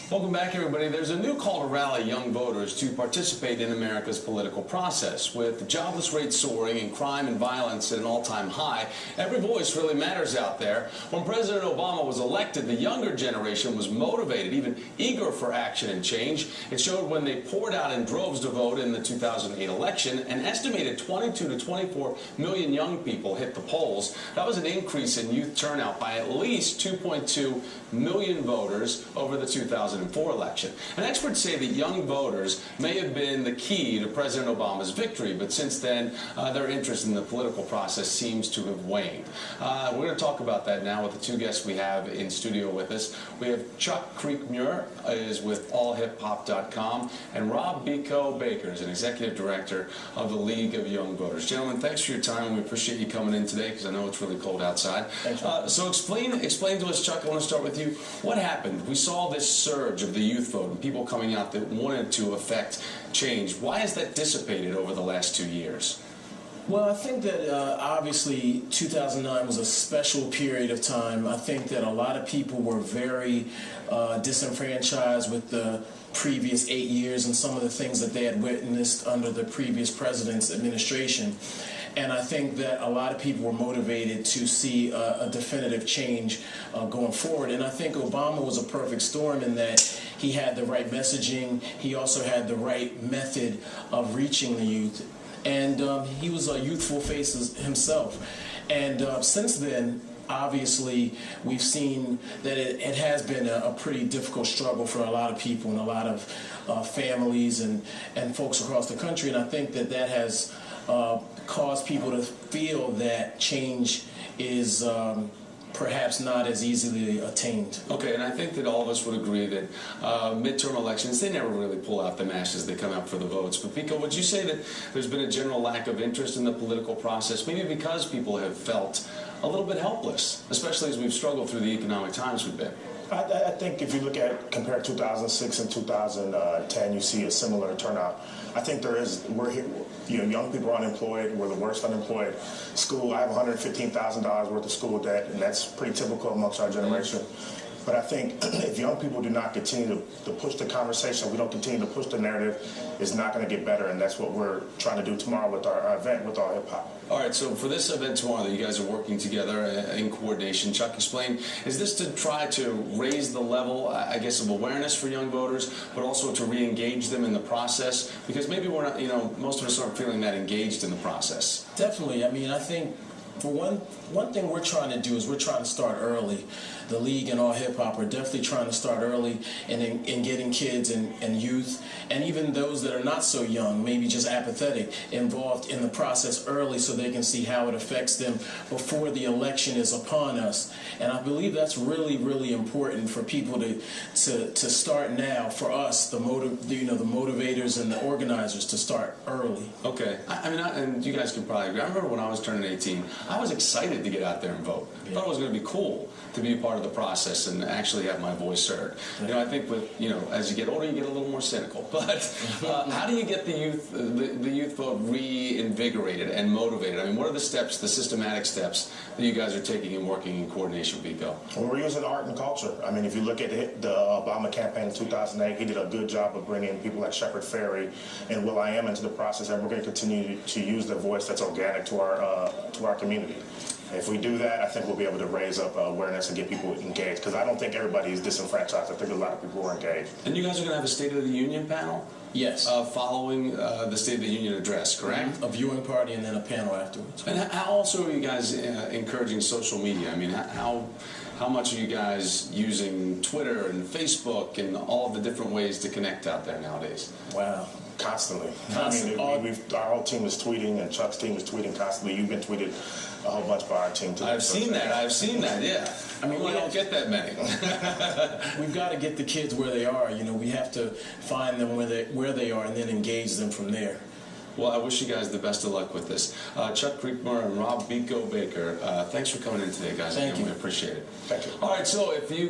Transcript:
Welcome back, everybody. There's a new call to rally young voters to participate in America's political process. With the jobless rate soaring and crime and violence at an all-time high, every voice really matters out there. When President Obama was elected, the younger generation was motivated, even eager for action and change. It showed when they poured out in droves to vote in the 2008 election. An estimated 22 to 24 million young people hit the polls. That was an increase in youth turnout by at least 2.2 million voters over the 2004 election. And experts say that young voters may have been the key to President Obama's victory, but since then, their interest in the political process seems to have waned. We're going to talk about that now with the two guests we have in studio with us. We have Chuck Creekmuir, is with allhiphop.com, and Rob Bico Baker is an executive director of the League of Young Voters. Gentlemen, thanks for your time. We appreciate you coming in today because I know it's really cold outside. Thanks, so explain to us, Chuck, I want to start with you. What happened? We saw this surge of the youth vote and people coming out that wanted to affect change. Why has that dissipated over the last 2 years? Well, I think that obviously 2009 was a special period of time. I think that a lot of people were very disenfranchised with the previous 8 years and some of the things that they had witnessed under the previous president's administration. And I think that a lot of people were motivated to see a definitive change going forward. And I think Obama was a perfect storm in that he had the right messaging. He also had the right method of reaching the youth. And he was a youthful face himself. And since then, obviously, we've seen that it has been a pretty difficult struggle for a lot of people and a lot of families and folks across the country. And I think that that has caused people to feel that change is perhaps not as easily attained. Okay, and I think that all of us would agree that midterm elections, they never really pull out the masses that come out for the votes. But Pico, would you say that there's been a general lack of interest in the political process, maybe because people have felt a little bit helpless, especially as we've struggled through the economic times we've been? I think if you look at, compare 2006 and 2010, you see a similar turnout. I think there is, we're here, young people are unemployed, we're the worst unemployed. School, I have $115,000 worth of school debt, and that's pretty typical amongst our generation. But I think if young people do not continue to push the conversation, we don't continue to push the narrative, it's not going to get better, and that's what we're trying to do tomorrow with our event with All Hip Hop. All right, so for this event tomorrow that you guys are working together in coordination, Chuck, explain, is this to try to raise the level, I guess, of awareness for young voters, but also to re-engage them in the process? Because maybe we're not, most of us aren't feeling that engaged in the process. Definitely. I mean, I think for one thing we're trying to do is we're trying to start early. The League and All Hip Hop are definitely trying to start early in getting kids and youth, and even those that are not so young, maybe just apathetic, involved in the process early so they can see how it affects them before the election is upon us. And I believe that's really, really important for people to start now, for us, the motivators and the organizers, to start early. Okay. I mean, and you guys can probably agree. I remember when I was turning 18, I was excited to get out there and vote. I thought it was going to be cool to be a part of the process and actually have my voice heard. I think with, as you get older, you get a little more cynical. But how do you get the youth vote reinvigorated and motivated? I mean, what are the steps, the systematic steps that you guys are taking and working in coordination with Bico? Well, we're using art and culture. I mean, if you look at the Obama campaign in 2008, he did a good job of bringing people like Shepard Fairey and will.i.am into the process, and we're going to continue to use the voice that's organic to our community. If we do that, I think we'll be able to raise up awareness and get people engaged, because I don't think everybody is disenfranchised. I think a lot of people are engaged. And you guys are going to have a State of the Union panel? Yes. Following the State of the Union address, correct? Mm-hmm. A viewing party and then a panel afterwards. And how also are you guys encouraging social media? I mean, how much are you guys using Twitter and Facebook and all of the different ways to connect out there nowadays? Wow. Constantly. I mean, our whole team is tweeting, and Chuck's team is tweeting constantly. You've been tweeted a whole bunch by our team today. I've seen that, yeah. I mean, we don't get that many. We've got to get the kids where they are. We have to find them where they are and then engage them from there. Well, I wish you guys the best of luck with this. Chuck Creekmuir and Rob Bico Baker, thanks for coming in today, guys. Thank you. We appreciate it. Thank you. All right, so if you